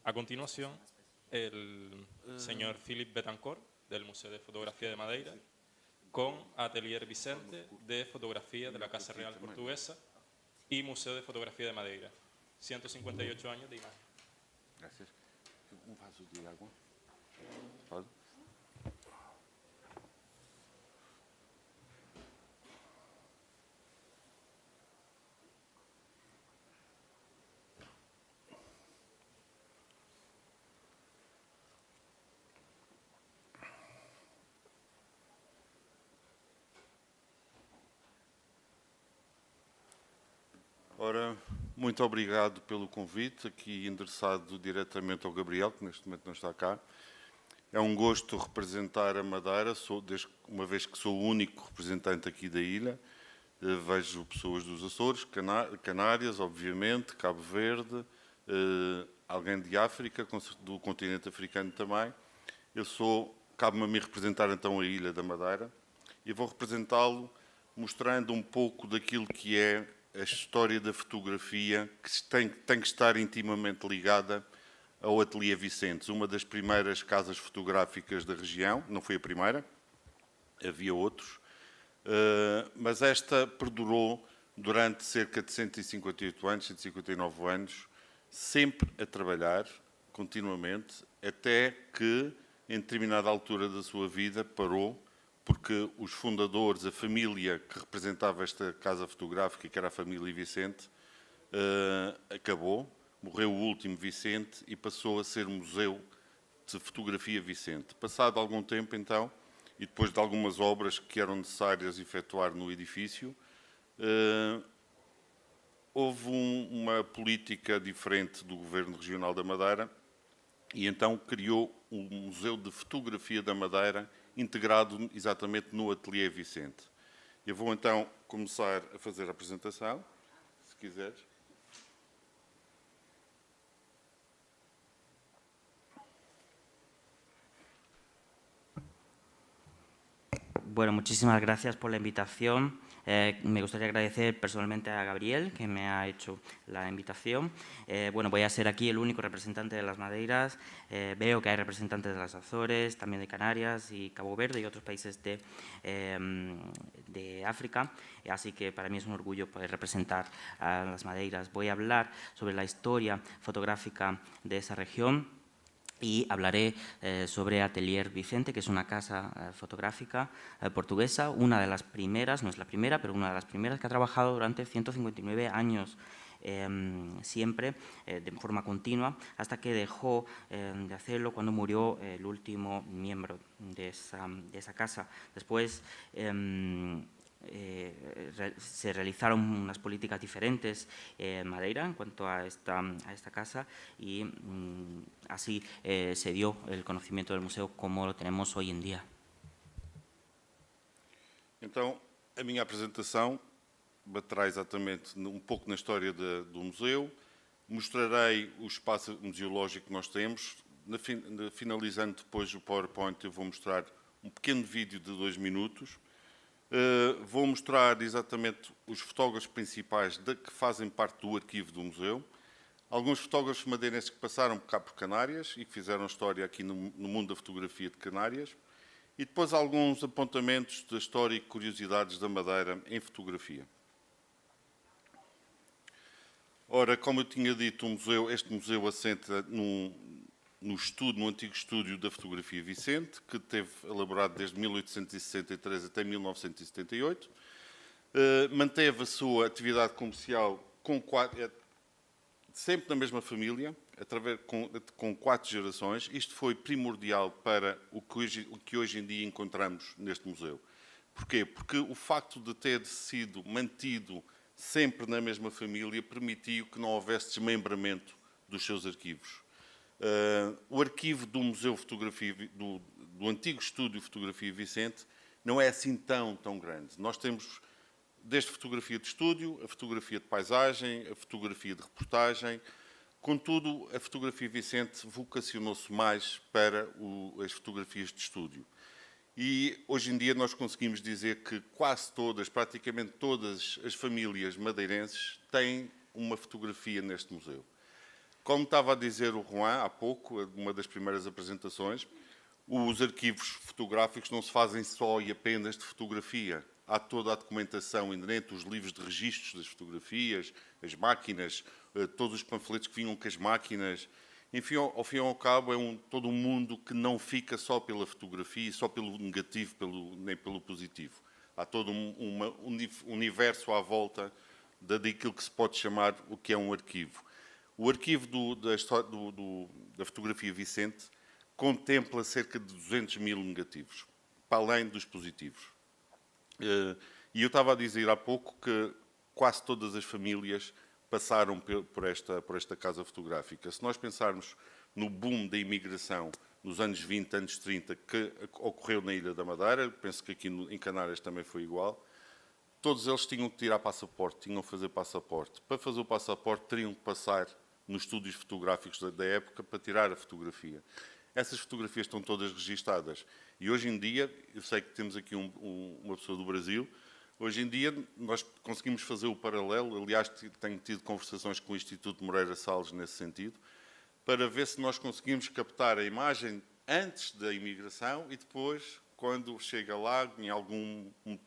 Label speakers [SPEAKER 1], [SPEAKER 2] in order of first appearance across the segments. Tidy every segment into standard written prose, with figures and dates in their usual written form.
[SPEAKER 1] A continuación, el señor Philippe Betancourt, del Museo de Fotografía de Madeira, con Atelier Vicente, de Fotografía de la Casa Real Portuguesa y Museo de Fotografía de Madeira. 158 años de imagen.
[SPEAKER 2] Gracias. ¿Un vaso de agua? ¿Pode? Ora, muito obrigado pelo convite, aqui endereçado diretamente ao Gabriel, que neste momento não está cá. É um gosto representar a Madeira, uma vez que sou o único representante aqui da ilha. Vejo pessoas dos Açores, Canárias, obviamente, Cabo Verde, alguém de África, do continente africano também. Cabe-me a mim representar então a ilha da Madeira e vou representá-lo mostrando um pouco daquilo que é a história da fotografia, que tem que estar intimamente ligada ao Atelier Vicentes, uma das primeiras casas fotográficas da região. Não foi a primeira, havia outros, mas esta perdurou durante cerca de 158 anos, 159 anos, sempre a trabalhar, continuamente, até que, em determinada altura da sua vida, parou, porque os fundadores, a família que representava esta casa fotográfica, que era a família Vicente, acabou, morreu o último Vicente e passou a ser Museu de Fotografia Vicente. Passado algum tempo, então, e depois de algumas obras que eram necessárias efetuar no edifício, houve uma política diferente do Governo Regional da Madeira e então criou o Museu de Fotografia da Madeira, integrado exatamente no Atelier Vicente. Eu vou então começar a fazer a apresentação, se quiseres.
[SPEAKER 3] Bueno, muchísimas gracias por la invitación. Me gustaría agradecer personalmente a Gabriel, que me ha hecho la invitación. Bueno, voy a ser aquí el único representante de las Madeiras. Veo que hay representantes de las Azores, también de Canarias y Cabo Verde y otros países de África. Así que para mí es un orgullo poder representar a las Madeiras. Voy a hablar sobre la historia fotográfica de esa región. Y hablaré sobre Atelier Vicente, que es una casa fotográfica portuguesa, una de las primeras, no es la primera, pero una de las primeras que ha trabajado durante 159 años, siempre de forma continua, hasta que dejó de hacerlo cuando murió el último miembro de esa casa. Después se realizaron unas políticas diferentes en Madeira en cuanto a esta casa y así se dio el conocimiento del museo como lo tenemos hoy en día.
[SPEAKER 2] Então, a minha apresentação baterá exatamente pouco na história do museu. Mostrarei o espaço museológico que nós temos. Finalizando depois o PowerPoint, eu vou mostrar um pequeno vídeo de 2 minutos. Vou mostrar exatamente os fotógrafos principais que fazem parte do arquivo do museu. Alguns fotógrafos madeirenses que passaram cá por Canárias e que fizeram história aqui no mundo da fotografia de Canárias. E depois alguns apontamentos da história e curiosidades da Madeira em fotografia. Ora, como eu tinha dito, este museu assenta no antigo estúdio da fotografia Vicente, que teve elaborado desde 1863 até 1978. Manteve a sua atividade comercial sempre na mesma família, com 4 gerações. Isto foi primordial para o que hoje em dia encontramos neste museu. Porquê? Porque o facto de ter sido mantido sempre na mesma família permitiu que não houvesse desmembramento dos seus arquivos. O arquivo do Museu de Fotografia, do antigo estúdio de Fotografia Vicente, não é assim tão grande. Nós temos desde fotografia de estúdio, a fotografia de paisagem, a fotografia de reportagem. Contudo, a Fotografia Vicente vocacionou-se mais para as fotografias de estúdio. E hoje em dia nós conseguimos dizer que praticamente todas as famílias madeirenses têm uma fotografia neste museu. Como estava a dizer o Juan há pouco, uma das primeiras apresentações, os arquivos fotográficos não se fazem só e apenas de fotografia. Há toda a documentação inerente, os livros de registros das fotografias, as máquinas, todos os panfletos que vinham com as máquinas. Enfim, ao fim e ao cabo, é todo um mundo que não fica só pela fotografia, só pelo negativo, nem pelo positivo. Há todo um universo à volta daquilo que se pode chamar o que é um arquivo. O arquivo da fotografia Vicente contempla cerca de 200 mil negativos, para além dos positivos. E eu estava a dizer há pouco que quase todas as famílias passaram por esta casa fotográfica. Se nós pensarmos no boom da imigração nos anos 20, anos 30, que ocorreu na Ilha da Madeira, penso que aqui em Canárias também foi igual, todos eles tinham que tirar passaporte, tinham que fazer passaporte. Para fazer o passaporte, teriam que passar nos estúdios fotográficos da época para tirar a fotografia. Essas fotografias estão todas registadas. E hoje em dia, eu sei que temos aqui uma pessoa do Brasil, hoje em dia nós conseguimos fazer o paralelo, aliás, tenho tido conversações com o Instituto Moreira Salles nesse sentido, para ver se nós conseguimos captar a imagem antes da imigração e depois, quando chega lá,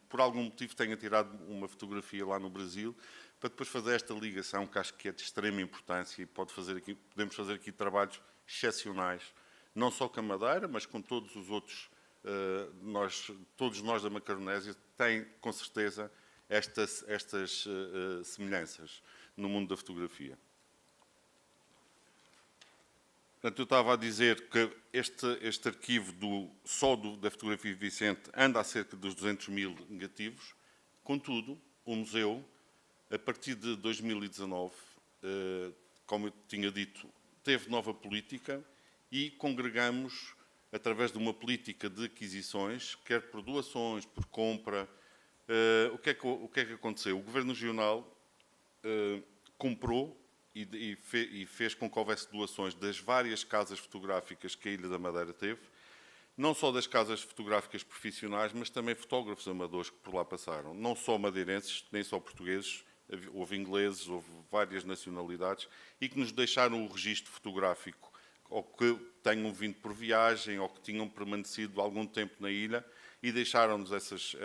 [SPEAKER 2] por algum motivo tenha tirado uma fotografia lá no Brasil, para depois fazer esta ligação, que acho que é de extrema importância e podemos fazer aqui trabalhos excepcionais, não só com a Madeira, mas com todos os outros, todos nós da Macaronésia, têm, com certeza, estas semelhanças no mundo da fotografia. Portanto, eu estava a dizer que este arquivo da fotografia Vicente anda a cerca dos 200 mil negativos. Contudo, o museu, a partir de 2019, como eu tinha dito, teve nova política e congregamos, através de uma política de aquisições, quer por doações, por compra. O que é que aconteceu? O Governo Regional comprou e fez com que houvesse doações das várias casas fotográficas que a Ilha da Madeira teve, não só das casas fotográficas profissionais, mas também fotógrafos amadores que por lá passaram. Não só madeirenses, nem só portugueses, houve ingleses, houve várias nacionalidades, e que nos deixaram o registro fotográfico, ou que tenham vindo por viagem, ou que tinham permanecido algum tempo na ilha, e deixaram-nos esses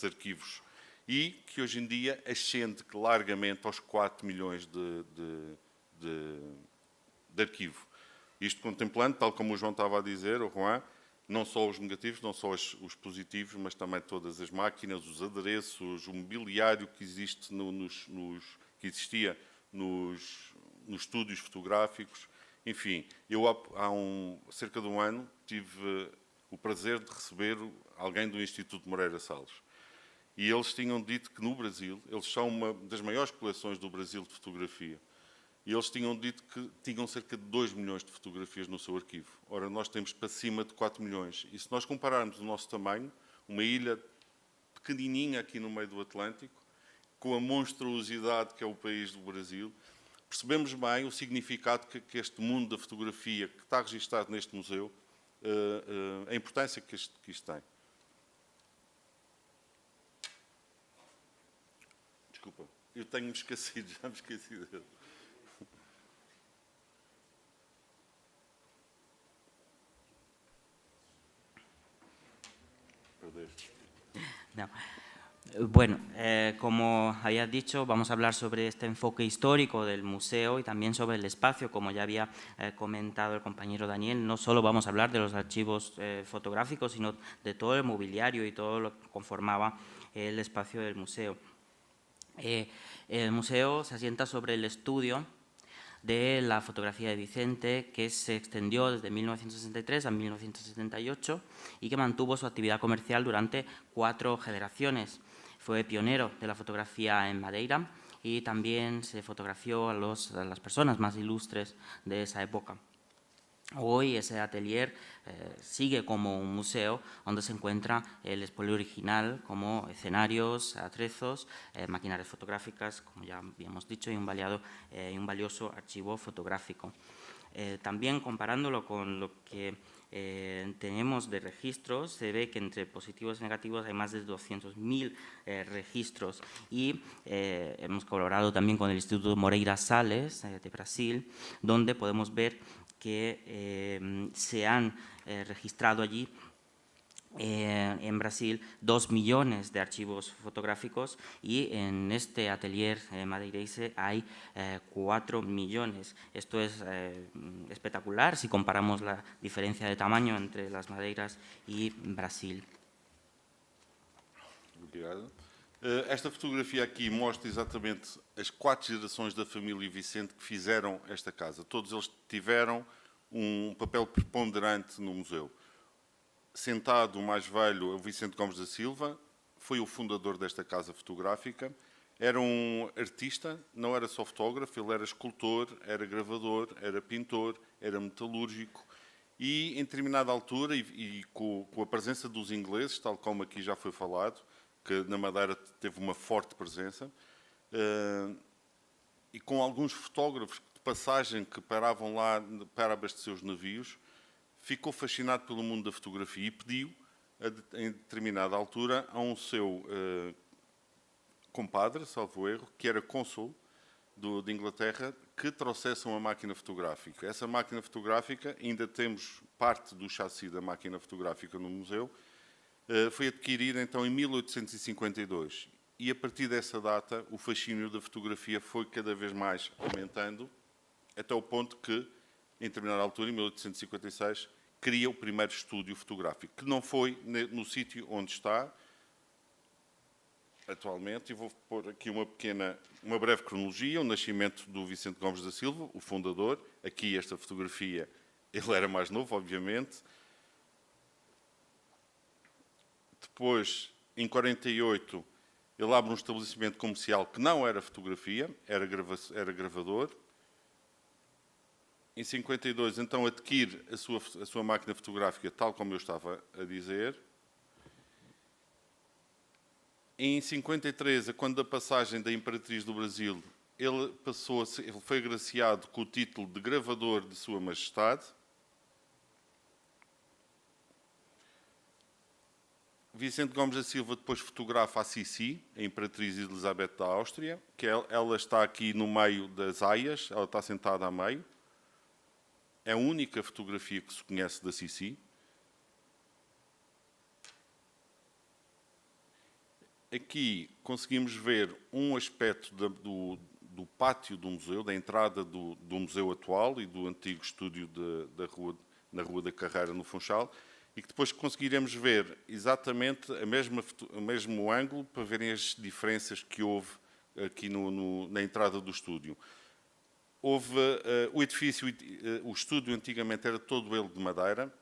[SPEAKER 2] arquivos. E que hoje em dia ascende largamente aos 4 milhões de arquivo. Isto contemplando, tal como o João estava a dizer, o Juan, não só os negativos, não só os positivos, mas também todas as máquinas, os adereços, o mobiliário que que existia nos estúdios fotográficos. Enfim, eu há cerca de um ano tive o prazer de receber alguém do Instituto Moreira Salles. E eles tinham dito que no Brasil, eles são uma das maiores coleções do Brasil de fotografia, e eles tinham dito que tinham cerca de 2 milhões de fotografias no seu arquivo. Ora, nós temos para cima de 4 milhões. E se nós compararmos o nosso tamanho, uma ilha pequenininha aqui no meio do Atlântico, com a monstruosidade que é o país do Brasil, percebemos bem o significado que este mundo da fotografia, que está registado neste museu, a importância que isto tem. Desculpa, eu tenho-me esquecido, já me esqueci dele. Perdeste.
[SPEAKER 3] No. Bueno, como había dicho, vamos a hablar sobre este enfoque histórico del museo y también sobre el espacio, como ya había comentado el compañero Daniel. No solo vamos a hablar de los archivos fotográficos, sino de todo el mobiliario y todo lo que conformaba el espacio del museo. El museo se asienta sobre el estudio de la fotografía de Vicente, que se extendió desde 1963 a 1978 y que mantuvo su actividad comercial durante 4 generaciones. Fue pionero de la fotografía en Madeira y también se fotografió a las personas más ilustres de esa época. Hoy ese atelier sigue como un museo donde se encuentra el expolio original como escenarios, atrezos, maquinarias fotográficas, como ya habíamos dicho, y un valioso archivo fotográfico. También comparándolo con lo que tenemos de registros, se ve que entre positivos y negativos hay más de 200.000 registros y hemos colaborado también con el Instituto Moreira Salles de Brasil, donde podemos ver que se han registrado allí en Brasil 2 millones de archivos fotográficos y en este atelier madeirense hay 4 millones. Esto es espectacular si comparamos la diferencia de tamaño entre las madeiras e Brasil.
[SPEAKER 2] Obrigado. Esta fotografia aqui mostra exatamente as 4 gerações da família Vicente que fizeram esta casa. Todos eles tiveram um papel preponderante no museu. Sentado, o mais velho, o Vicente Gomes da Silva, foi o fundador desta casa fotográfica. Era um artista, não era só fotógrafo, ele era escultor, era gravador, era pintor, era metalúrgico. E, em determinada altura, e com a presença dos ingleses, tal como aqui já foi falado, que na Madeira teve uma forte presença, e com alguns fotógrafos de passagem que paravam lá para abastecer os navios, ficou fascinado pelo mundo da fotografia e pediu, em determinada altura, a um seu compadre, salvo erro, que era cônsul de Inglaterra, que trouxesse uma máquina fotográfica. Essa máquina fotográfica, ainda temos parte do chassi da máquina fotográfica no museu, foi adquirida então em 1852. E a partir dessa data, o fascínio da fotografia foi cada vez mais aumentando, até o ponto que, em determinada altura, em 1856, cria o primeiro estúdio fotográfico, que não foi no sítio onde está atualmente. E vou pôr aqui uma breve cronologia: o nascimento do Vicente Gomes da Silva, o fundador. Aqui esta fotografia, ele era mais novo, obviamente. Depois, em 48, ele abre um estabelecimento comercial que não era fotografia, era gravador. Em 52, então, adquire a sua máquina fotográfica, tal como eu estava a dizer. Em 53, quando a passagem da Imperatriz do Brasil, ele foi agraciado com o título de gravador de Sua Majestade. Vicente Gomes da Silva depois fotografa a Sissi, a Imperatriz Elizabeth da Áustria, que ela está aqui no meio das aias, ela está sentada a meio. É a única fotografia que se conhece da Sissi. Aqui conseguimos ver um aspecto do pátio do museu, da entrada do museu atual e do antigo estúdio na Rua da Carreira, no Funchal, e que depois conseguiremos ver exatamente o mesmo ângulo para verem as diferenças que houve aqui na entrada do estúdio. O edifício, o estúdio antigamente era todo ele de madeira,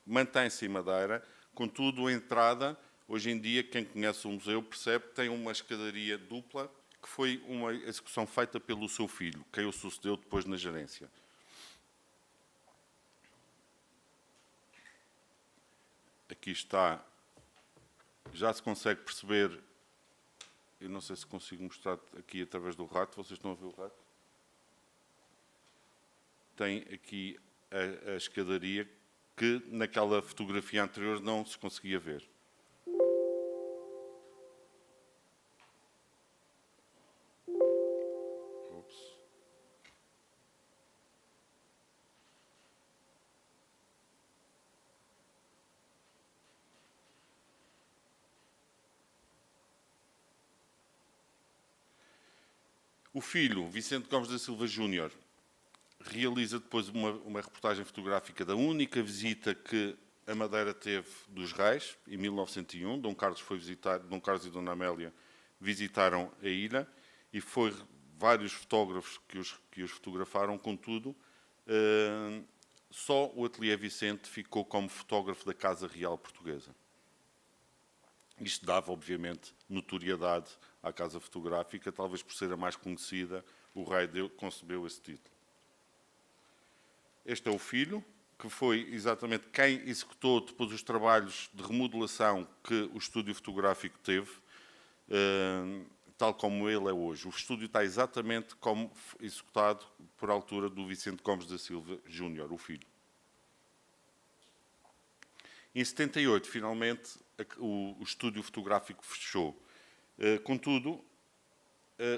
[SPEAKER 2] mantém-se em madeira, contudo a entrada, hoje em dia, quem conhece o museu percebe que tem uma escadaria dupla, que foi uma execução feita pelo seu filho, quem o sucedeu depois na gerência. Aqui está, já se consegue perceber, eu não sei se consigo mostrar aqui através do rato, vocês estão a ver o rato? Tem aqui a escadaria que naquela fotografia anterior não se conseguia ver. Ups. O filho, Vicente Gomes da Silva Júnior, realiza depois uma reportagem fotográfica da única visita que a Madeira teve dos reis, em 1901. Dom Carlos e Dona Amélia visitaram a ilha e foi vários fotógrafos que os fotografaram. Contudo, só o Atelier Vicente ficou como fotógrafo da Casa Real Portuguesa. Isto dava, obviamente, notoriedade à casa fotográfica, talvez por ser a mais conhecida, o rei concebeu esse título. Este é o filho, que foi exatamente quem executou depois os trabalhos de remodelação que o estúdio fotográfico teve, tal como ele é hoje. O estúdio está exatamente como executado por altura do Vicente Gomes da Silva Júnior, o filho. Em 78, finalmente, o estúdio fotográfico fechou. Contudo,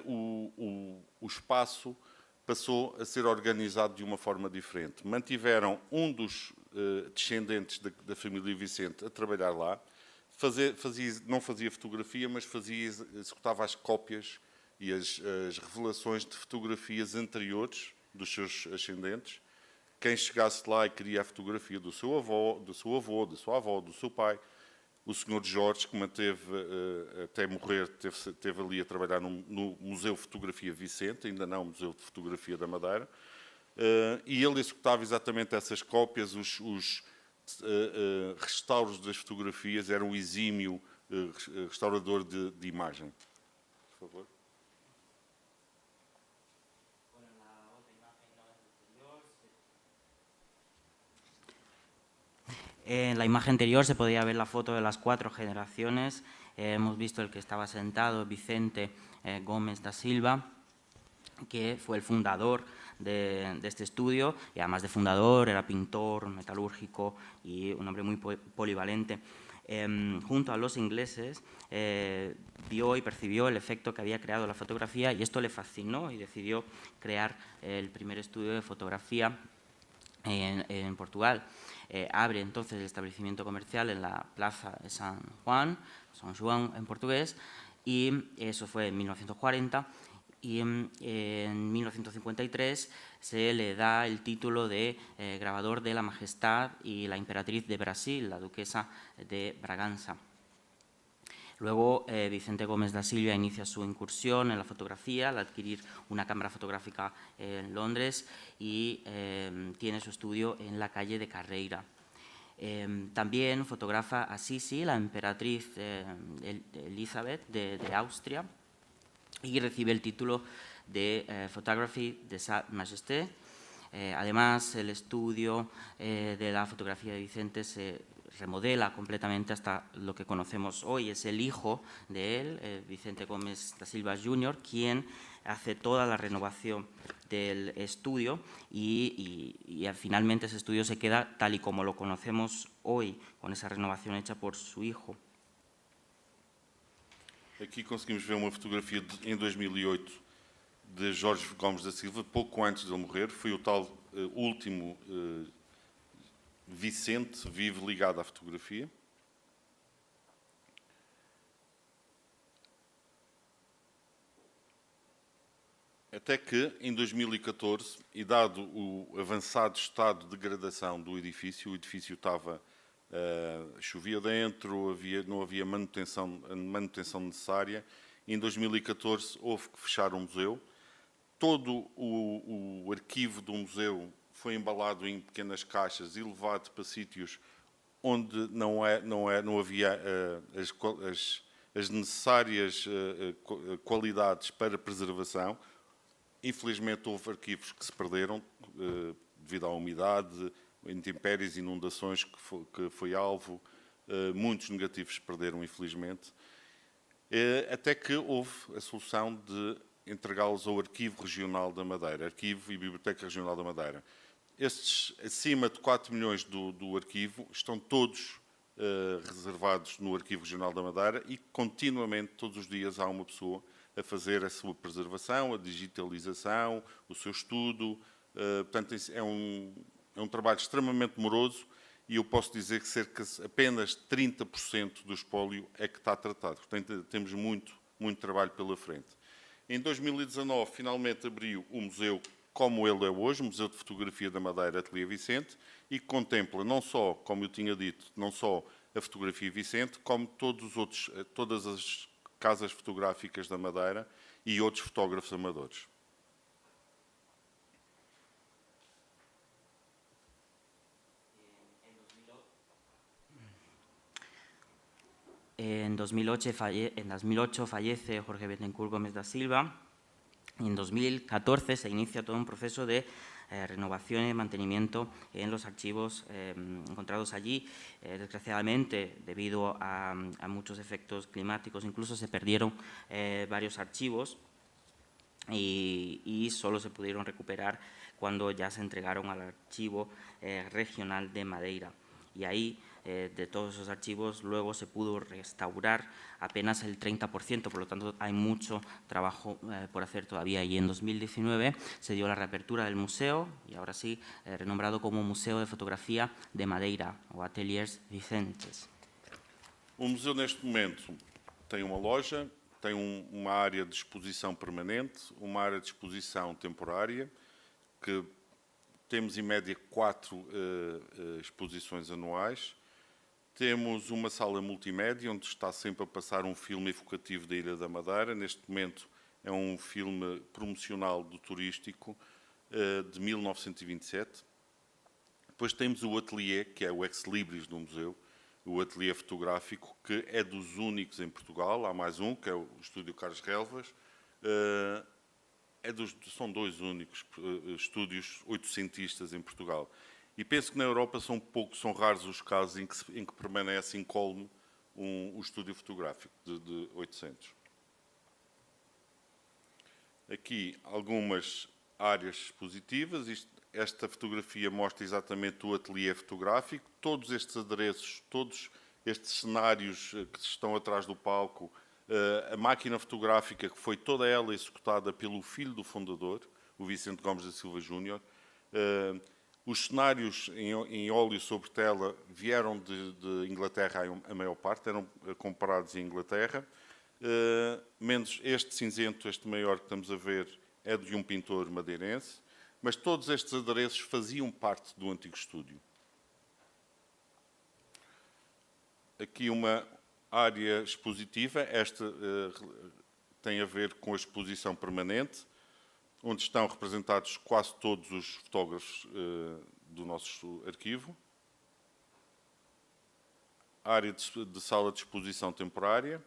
[SPEAKER 2] o espaço passou a ser organizado de uma forma diferente. Mantiveram um dos descendentes da família Vicente a trabalhar lá, não fazia fotografia, mas executava as cópias e as revelações de fotografias anteriores dos seus ascendentes. Quem chegasse lá e queria a fotografia do seu avô, da sua avó, do seu pai, o Sr. Jorge, que manteve até morrer, esteve ali a trabalhar no Museu de Fotografia Vicente, ainda não o Museu de Fotografia da Madeira, e ele executava exatamente essas cópias, os restauros das fotografias, era um exímio restaurador de imagem. Por favor.
[SPEAKER 3] En la imagen anterior se podía ver la foto de las 4 generaciones. Hemos visto el que estaba sentado, Vicente Gómez da Silva, que fue el fundador de este estudio, y además de fundador era pintor, metalúrgico y un hombre muy polivalente. Junto a los ingleses vio y percibió el efecto que había creado la fotografía, y esto le fascinó y decidió crear el primer estudio de fotografía en Portugal. Abre entonces el establecimiento comercial en la plaza de San Juan en portugués, y eso fue en 1940. Y en 1953 se le da el título de grabador de la Majestad y la Emperatriz de Brasil, la duquesa de Braganza. Luego, Vicente Gómez da Silva inicia su incursión en la fotografía al adquirir una cámara fotográfica en Londres, y tiene su estudio en la calle de Carreira. También fotografa a Sisi, la emperatriz Elizabeth de Austria, y recibe el título de Photography de Sa Majesté. Además, el estudio de la fotografía de Vicente se remodela completamente hasta lo que conocemos hoy. Es el hijo de él, Vicente Gómez da Silva Jr., quien hace toda la renovación del estudio, y finalmente ese estudio se queda tal y como lo conocemos hoy, con esa renovación hecha por su hijo.
[SPEAKER 2] Aqui conseguimos ver uma fotografia em 2008 de Jorge Gomes da Silva, pouco antes de ele morrer. Foi o tal último Vicente vivo ligado à fotografia. Até que, em 2014, e dado o avançado estado de degradação do edifício, o edifício estava, chovia dentro, não havia manutenção necessária. Em 2014 houve que fechar o museu. Todo o arquivo do museu foi embalado em pequenas caixas e levado para sítios onde não havia as necessárias qualidades para preservação. Infelizmente houve arquivos que se perderam devido à umidade, intempéries, inundações que foi alvo, muitos negativos se perderam, infelizmente, até que houve a solução de entregá-los ao Arquivo Regional da Madeira, Arquivo e Biblioteca Regional da Madeira. Estes, acima de 4 milhões do arquivo, estão todos reservados no Arquivo Regional da Madeira, e continuamente, todos os dias, há uma pessoa a fazer a sua preservação, a digitalização, o seu estudo. Portanto, é um trabalho extremamente moroso, e eu posso dizer que apenas 30% do espólio é que está tratado. Portanto, temos muito trabalho pela frente. Em 2019, finalmente abriu o museu como ele é hoje, o Museu de Fotografia da Madeira, Ateliê Vicente, e que contempla não só, como eu tinha dito, não só a fotografia Vicente, como todas as casas fotográficas da Madeira e outros fotógrafos amadores.
[SPEAKER 3] En 2008 fallece Jorge Betancourt Gómez da Silva, y en 2014 se inicia todo un proceso de renovación y mantenimiento en los archivos encontrados allí. Desgraciadamente, debido a muchos efectos climáticos, incluso se perdieron varios archivos, y solo se pudieron recuperar cuando ya se entregaron al Archivo Regional de Madeira. Y ahí de todos esos archivos luego se pudo restaurar apenas el 30%, por lo tanto hay mucho trabajo por hacer todavía. Y en 2019 se dio la reapertura del museo, y ahora sí, renombrado como Museo de Fotografía de Madeira, o Ateliers Vicentes.
[SPEAKER 2] O museu, neste momento, tem uma loja, tem uma área de exposição permanente, uma área de exposição temporária, que temos, em média, 4 exposições anuais. Temos uma sala multimédia, onde está sempre a passar um filme evocativo da Ilha da Madeira. Neste momento é um filme promocional do turístico de 1927. Depois temos o ateliê, que é o ex-libris do museu, o ateliê fotográfico, que é dos únicos em Portugal. Há mais um, que é o Estúdio Carlos Relvas. São 2 únicos estúdios oitocentistas em Portugal. E penso que na Europa são raros os casos em que permanece incólume o estúdio fotográfico de 800. Aqui algumas áreas expositivas. Esta fotografia mostra exatamente o ateliê fotográfico. Todos estes adereços, todos estes cenários que estão atrás do palco, a máquina fotográfica, que foi toda ela executada pelo filho do fundador, o Vicente Gomes da Silva Júnior. Os cenários em óleo sobre tela vieram de Inglaterra, a maior parte, eram comprados em Inglaterra. Menos este cinzento, este maior que estamos a ver, é de um pintor madeirense. Mas todos estes adereços faziam parte do antigo estúdio. Aqui uma área expositiva. Esta tem a ver com a exposição permanente, onde estão representados quase todos os fotógrafos do nosso arquivo. A área de sala de exposição temporária.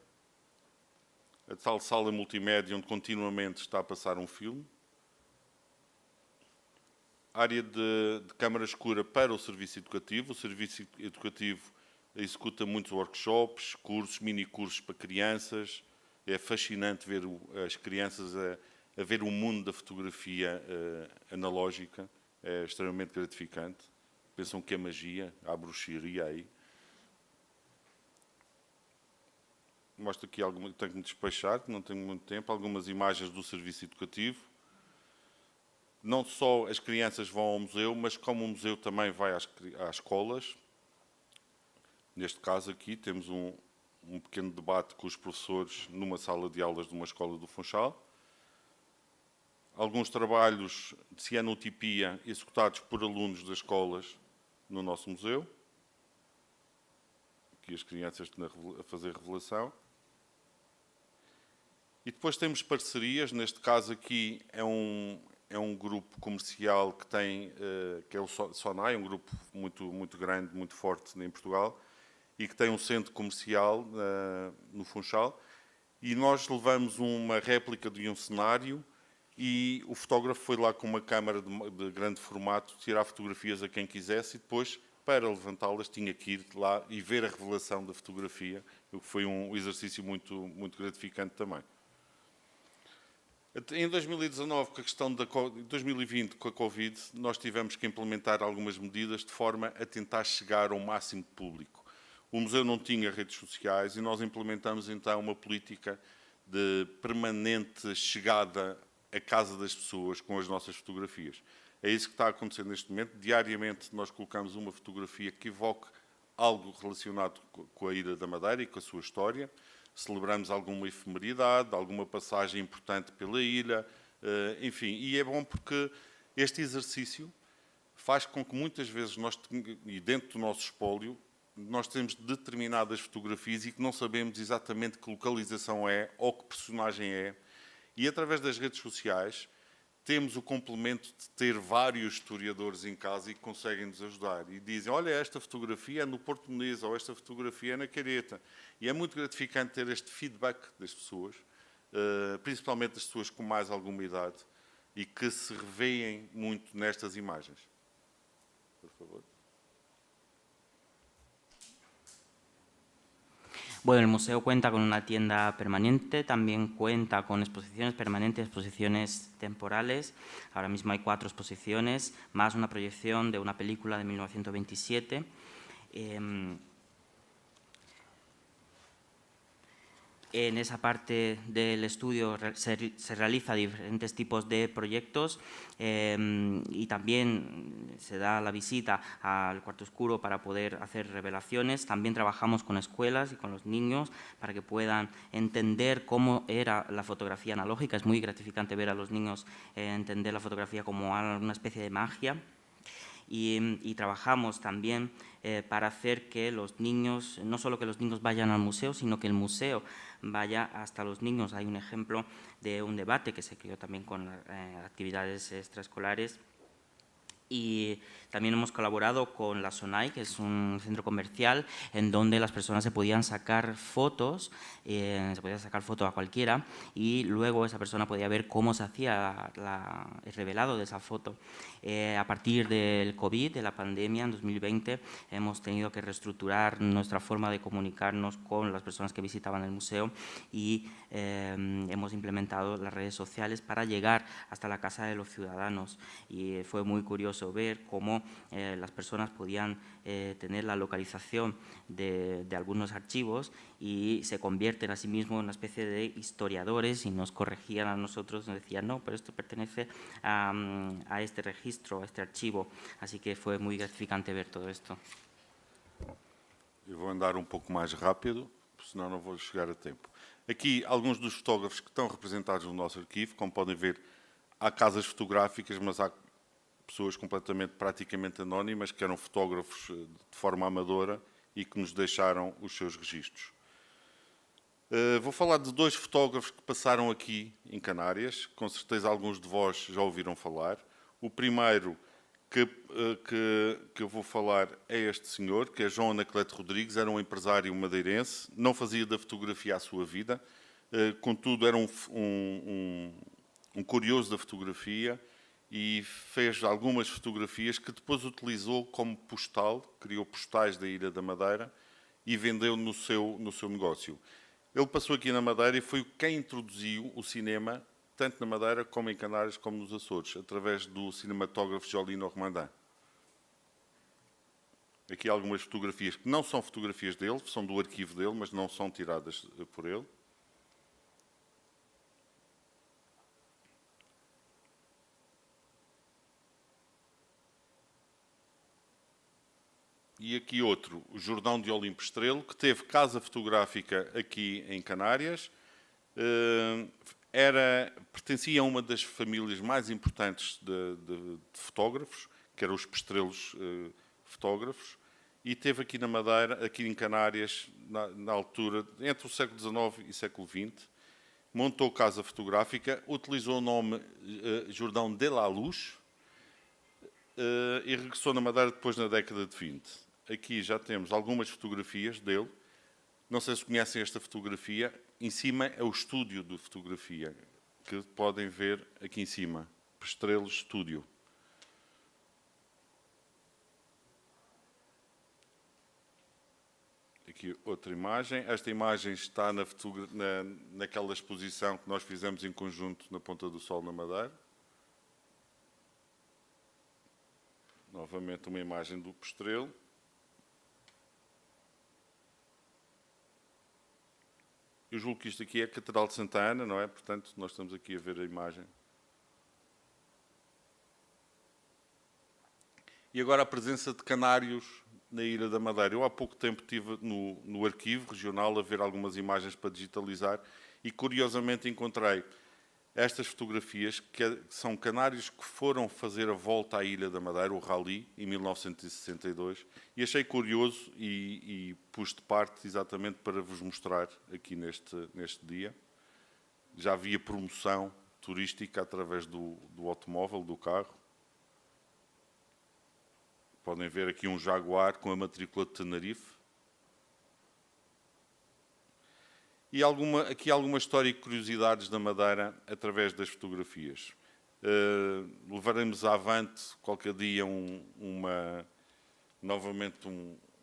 [SPEAKER 2] A tal sala multimédia, onde continuamente está a passar um filme. Área de câmara escura para o serviço educativo. O serviço educativo executa muitos workshops, cursos, mini-cursos para crianças. É fascinante ver as crianças a ver o mundo da fotografia analógica. É extremamente gratificante. Pensam que é magia, há bruxaria aí. Mostro aqui tenho que me despachar, que não tenho muito tempo, algumas imagens do serviço educativo. Não só as crianças vão ao museu, mas como o museu também vai às escolas. Neste caso aqui temos um pequeno debate com os professores numa sala de aulas de uma escola do Funchal. Alguns trabalhos de cianotipia executados por alunos das escolas no nosso museu. Aqui as crianças a fazer revelação. E depois temos parcerias. Neste caso aqui é um grupo comercial que é o Sonai, um grupo muito grande, muito forte em Portugal, e que tem um centro comercial no Funchal. E nós levamos uma réplica de um cenário e o fotógrafo foi lá com uma câmara de grande formato tirar fotografias a quem quisesse, e depois, para levantá-las, tinha que ir lá e ver a revelação da fotografia, o que foi um exercício muito gratificante também. Em 2019, com a questão 2020, com a Covid, nós tivemos que implementar algumas medidas de forma a tentar chegar ao máximo de público. O museu não tinha redes sociais e nós implementamos então uma política de permanente chegada à casa das pessoas com as nossas fotografias. É isso que está acontecendo neste momento. Diariamente nós colocamos uma fotografia que evoque algo relacionado com a Ilha da Madeira e com a sua história. Celebramos alguma efemeridade, alguma passagem importante pela ilha, enfim. E é bom porque este exercício faz com que muitas vezes e dentro do nosso espólio, nós temos determinadas fotografias e que não sabemos exatamente que localização é ou que personagem é. E através das redes sociais temos o complemento de ter vários historiadores em casa e que conseguem nos ajudar. E dizem, olha, esta fotografia é no Porto Menezes ou esta fotografia é na Careta. E é muito gratificante ter este feedback das pessoas, principalmente das pessoas com mais alguma idade e que se revêem muito nestas imagens. Por favor.
[SPEAKER 3] Bueno, el museo cuenta con una tienda permanente, también cuenta con exposiciones permanentes, exposiciones temporales. Ahora mismo hay 4 exposiciones, más una proyección de una película de 1927. En esa parte del estudio se realiza diferentes tipos de proyectos y también se da la visita al cuarto oscuro para poder hacer revelaciones. También trabajamos con escuelas y con los niños para que puedan entender cómo era la fotografía analógica. Es muy gratificante ver a los niños entender la fotografía como una especie de magia. Y trabajamos también para hacer que los niños, no solo que los niños vayan al museo, sino que el museo vaya hasta los niños. Hay un ejemplo de un debate que se creó también con actividades extraescolares. Y también hemos colaborado con la SONAI, que es un centro comercial en donde las personas se podían sacar fotos, se podía sacar foto a cualquiera y luego esa persona podía ver cómo se hacía el revelado de esa foto. A partir del COVID, de la pandemia en 2020, hemos tenido que reestructurar nuestra forma de comunicarnos con las personas que visitaban el museo y hemos implementado las redes sociales para llegar hasta la casa de los ciudadanos. Y fue muy curioso ver cómo las personas podían tener la localización de algunos archivos y se convierten a sí mismos en una especie de historiadores y nos corregían a nosotros, nos decían, no, pero esto pertenece a este registro, a este archivo. Así que fue muy gratificante ver todo esto.
[SPEAKER 2] Eu vou andar um pouco mais rápido, senão não vou chegar a tempo. Aqui, alguns dos fotógrafos que estão representados no nosso arquivo, como podem ver, há casas fotográficas, mas há pessoas praticamente anónimas, que eram fotógrafos de forma amadora e que nos deixaram os seus registros. Vou falar de 2 fotógrafos que passaram aqui em Canárias, com certeza alguns de vós já ouviram falar. O primeiro que eu vou falar é este senhor, que é João Anacleto Rodrigues, era um empresário madeirense, não fazia da fotografia a sua vida, contudo era um curioso da fotografia e fez algumas fotografias que depois utilizou como postal, criou postais da Ilha da Madeira e vendeu no seu negócio. Ele passou aqui na Madeira e foi quem introduziu o cinema, tanto na Madeira como em Canárias, como nos Açores, através do cinematógrafo Jolino Romandin. Aqui algumas fotografias que não são fotografias dele, são do arquivo dele, mas não são tiradas por ele. E aqui outro, o Jordão de Olimpo Estrelo, que teve casa fotográfica aqui em Canárias. Pertencia a uma das famílias mais importantes de fotógrafos, que eram os Pestrelos fotógrafos, e teve aqui na Madeira, aqui em Canárias, na altura, entre o século XIX e século XX, montou casa fotográfica, utilizou o nome Jordão de la Luz e regressou na Madeira depois na década de 20. Aqui já temos algumas fotografias dele. Não sei se conhecem esta fotografia. Em cima é o estúdio de fotografia, que podem ver aqui em cima. Pestrelos Estúdio. Aqui outra imagem. Esta imagem está naquela exposição que nós fizemos em conjunto na Ponta do Sol, na Madeira. Novamente uma imagem do Pestrelo. Eu julgo que isto aqui é a Catedral de Santa Ana, não é? Portanto, nós estamos aqui a ver a imagem. E agora a presença de canários na Ilha da Madeira. Eu há pouco tempo estive no arquivo regional a ver algumas imagens para digitalizar e, curiosamente, encontrei estas fotografias, que são canários que foram fazer a volta à Ilha da Madeira, o Rally, em 1962, e achei curioso e pus de parte exatamente para vos mostrar aqui neste dia. Já havia promoção turística através do automóvel, do carro. Podem ver aqui um Jaguar com a matrícula de Tenerife. E aqui alguma história e curiosidades da Madeira através das fotografias. Levaremos avante qualquer dia novamente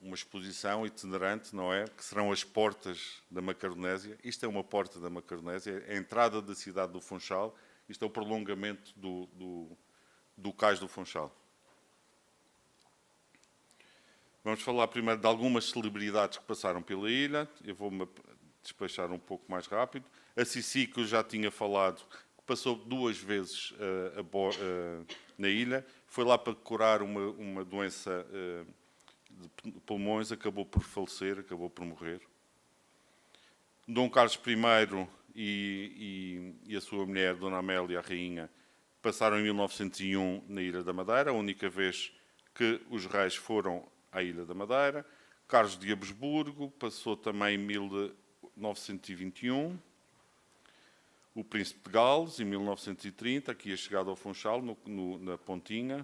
[SPEAKER 2] uma exposição itinerante, não é? Que serão as portas da Macaronésia. Isto é uma porta da Macaronésia, é a entrada da cidade do Funchal. Isto é o prolongamento do cais do Funchal. Vamos falar primeiro de algumas celebridades que passaram pela ilha. Eu vou-me despachar um pouco mais rápido. A Sissi, que eu já tinha falado, passou 2 vezes na ilha, foi lá para curar uma doença de pulmões, acabou por falecer, acabou por morrer. Dom Carlos I e a sua mulher, Dona Amélia, a rainha, passaram em 1901 na Ilha da Madeira, a única vez que os reis foram à Ilha da Madeira. Carlos de Habsburgo passou também em 1921. O Príncipe de Gales, em 1930, aqui a chegada ao Funchal, na Pontinha.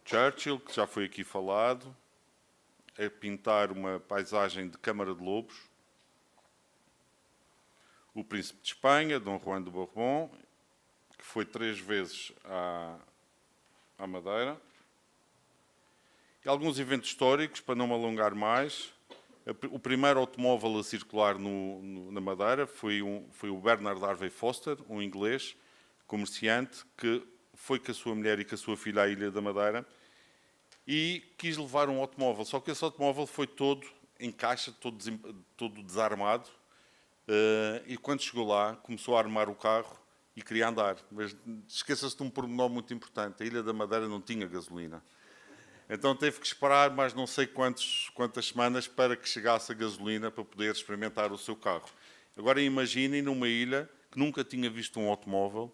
[SPEAKER 2] Churchill, que já foi aqui falado, a pintar uma paisagem de Câmara de Lobos. O Príncipe de Espanha, Dom Juan de Borbón, que foi 3 vezes à Madeira. E alguns eventos históricos, para não me alongar mais. O primeiro automóvel a circular na Madeira foi o Bernard Harvey Foster, um inglês comerciante, que foi com a sua mulher e com a sua filha à Ilha da Madeira e quis levar um automóvel. Só que esse automóvel foi todo em caixa, todo desarmado. E quando chegou lá, começou a armar o carro e queria andar. Mas esqueça-se de um pormenor muito importante. A Ilha da Madeira não tinha gasolina. Então teve que esperar mais não sei quantas semanas para que chegasse a gasolina para poder experimentar o seu carro. Agora imaginem numa ilha que nunca tinha visto um automóvel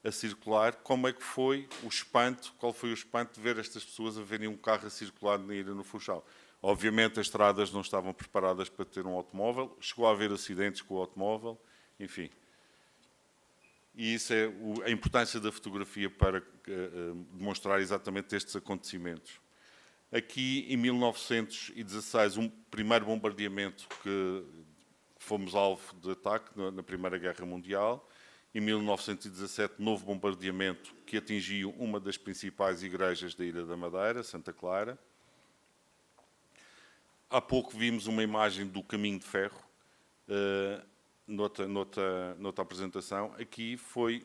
[SPEAKER 2] a circular, como é que foi o espanto, qual foi o espanto de ver estas pessoas a verem um carro a circular na ilha no Funchal. Obviamente as estradas não estavam preparadas para ter um automóvel, chegou a haver acidentes com o automóvel, enfim. E isso é a importância da fotografia para demonstrar exatamente estes acontecimentos. Aqui, em 1916, um primeiro bombardeamento que fomos alvo de ataque na Primeira Guerra Mundial. Em 1917, novo bombardeamento que atingiu uma das principais igrejas da Ilha da Madeira, Santa Clara. Há pouco vimos uma imagem do Caminho de Ferro, noutra apresentação. Aqui foi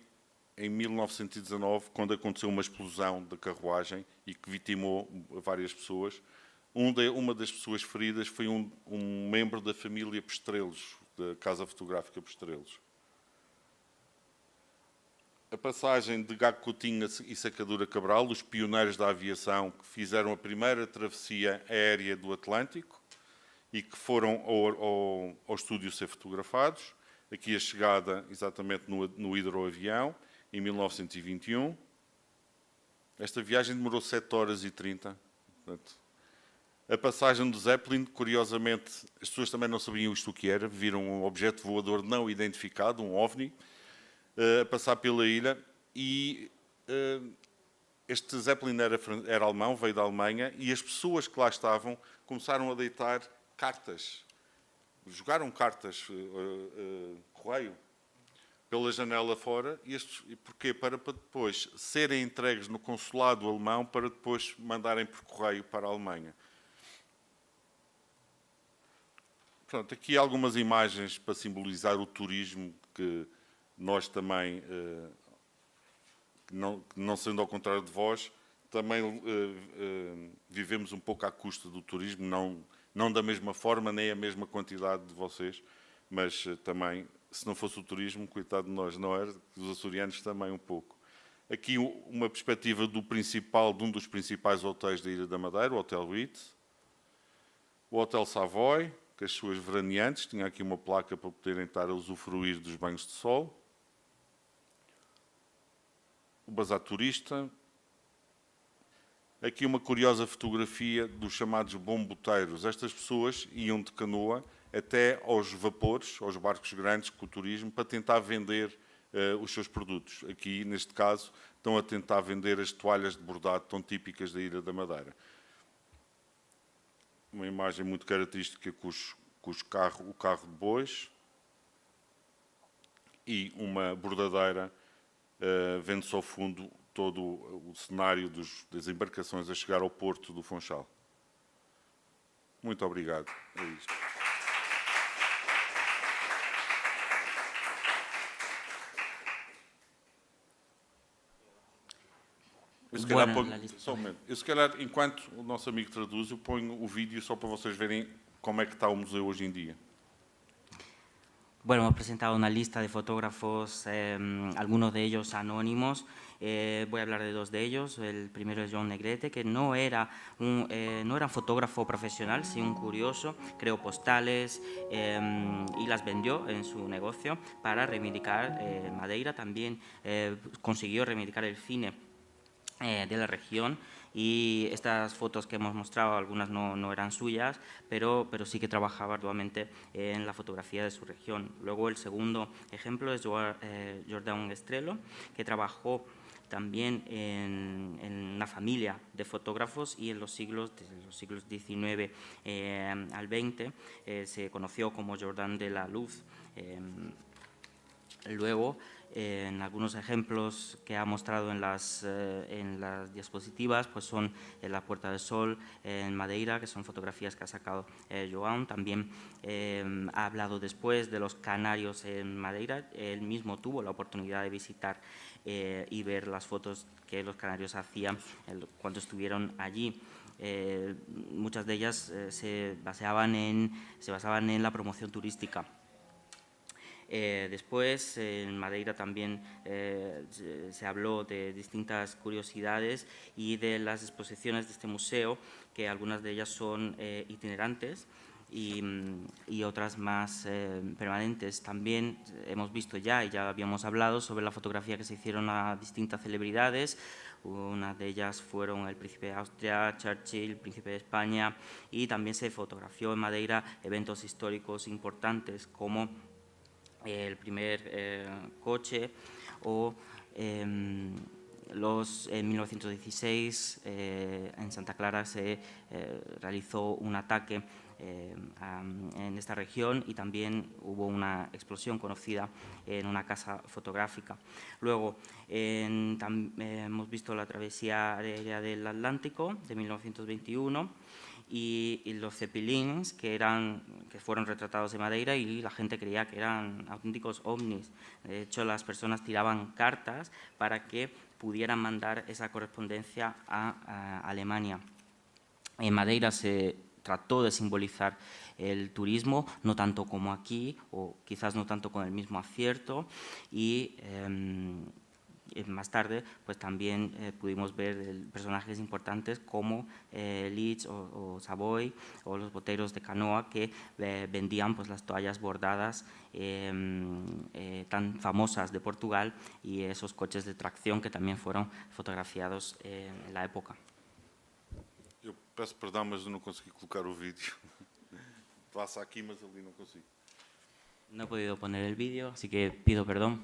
[SPEAKER 2] em 1919, quando aconteceu uma explosão da carruagem e que vitimou várias pessoas. Uma das pessoas feridas foi um membro da família Pestrelos, da Casa Fotográfica Pestrelos. A passagem de Gago Coutinho e Sacadura Cabral, os pioneiros da aviação que fizeram a primeira travessia aérea do Atlântico e que foram ao estúdio ser fotografados. Aqui a chegada exatamente no hidroavião, em 1921. Esta viagem demorou 7 horas e 30. Portanto, a passagem do Zeppelin, curiosamente, as pessoas também não sabiam isto o que era, viram um objeto voador não identificado, um OVNI, a passar pela ilha, e este Zeppelin era alemão, veio da Alemanha, e as pessoas que lá estavam começaram a deitar cartas, jogaram cartas, correio, pela janela fora. E porquê? Para depois serem entregues no consulado alemão, para depois mandarem por correio para a Alemanha. Pronto, aqui algumas imagens para simbolizar o turismo que nós também, não sendo ao contrário de vós, também vivemos um pouco à custa do turismo, não da mesma forma, nem a mesma quantidade de vocês, mas também, se não fosse o turismo, coitado de nós, não era? Os açorianos também um pouco. Aqui uma perspectiva de um dos principais hotéis da Ilha da Madeira, o Hotel Ritz. O Hotel Savoy, com as suas veraneantes, tinha aqui uma placa para poderem estar a usufruir dos banhos de sol. O Bazar Turista. Aqui uma curiosa fotografia dos chamados bomboteiros. Estas pessoas iam de canoa até aos vapores, aos barcos grandes com o turismo, para tentar vender os seus produtos. Aqui, neste caso, estão a tentar vender as toalhas de bordado tão típicas da Ilha da Madeira. Uma imagem muito característica com o carro de bois e uma bordadeira vendo-se ao fundo todo o cenário das embarcações a chegar ao porto do Funchal. Muito obrigado. É isto. Eu, se calhar, enquanto o nosso amigo traduz, eu ponho o vídeo só para vocês verem como é que está o museu hoje em dia.
[SPEAKER 3] Bueno, hemos presentado una lista de fotógrafos, algunos de ellos anónimos. Voy a hablar de dos de ellos. El primero es John Negrete, que no era un fotógrafo profesional, sino un curioso. Creó postales y las vendió en su negocio para reivindicar Madeira. También consiguió reivindicar el cine de la región, y estas fotos que hemos mostrado, algunas no eran suyas, pero sí que trabajaba arduamente en la fotografía de su región. Luego el segundo ejemplo es Jordán Estrello, que trabajó también en una familia de fotógrafos, y en desde los siglos XIX al XX se conoció como Jordán de la Luz. Luego, en algunos ejemplos que ha mostrado en las diapositivas, pues son en la Puerta del Sol en Madeira, que son fotografías que ha sacado Joan. También ha hablado después de los canarios en Madeira. Él mismo tuvo la oportunidad de visitar y ver las fotos que los canarios hacían cuando estuvieron allí. Muchas de ellas se basaban en la promoción turística. Después, en Madeira también se habló de distintas curiosidades y de las exposiciones de este museo, que algunas de ellas son itinerantes y otras más permanentes. También hemos visto ya habíamos hablado sobre la fotografía que se hicieron a distintas celebridades. Una de ellas fueron el príncipe de Austria, Churchill, el príncipe de España, y también se fotografió en Madeira eventos históricos importantes como el primer coche, o en 1916 en Santa Clara se realizó un ataque en esta región, y también hubo una explosión conocida en una casa fotográfica. Luego hemos visto la travesía aérea del Atlántico de 1921, y los zeppelins que fueron retratados en Madeira, y la gente creía que eran auténticos ovnis. De hecho, las personas tiraban cartas para que pudieran mandar esa correspondencia a Alemania. En Madeira se trató de simbolizar el turismo, no tanto como aquí, o quizás no tanto con el mismo acierto, y más tarde pues también pudimos ver personajes importantes como Leeds o Savoy, o los boteros de canoa, que vendían pues las toallas bordadas tan famosas de Portugal, y esos coches de tracción que también fueron fotografiados en la época.
[SPEAKER 2] Eu peço perdão, mas eu não consegui colocar o vídeo. Passa aqui, mas ali não consigo.
[SPEAKER 3] No he podido poner el vídeo, así que pido perdón.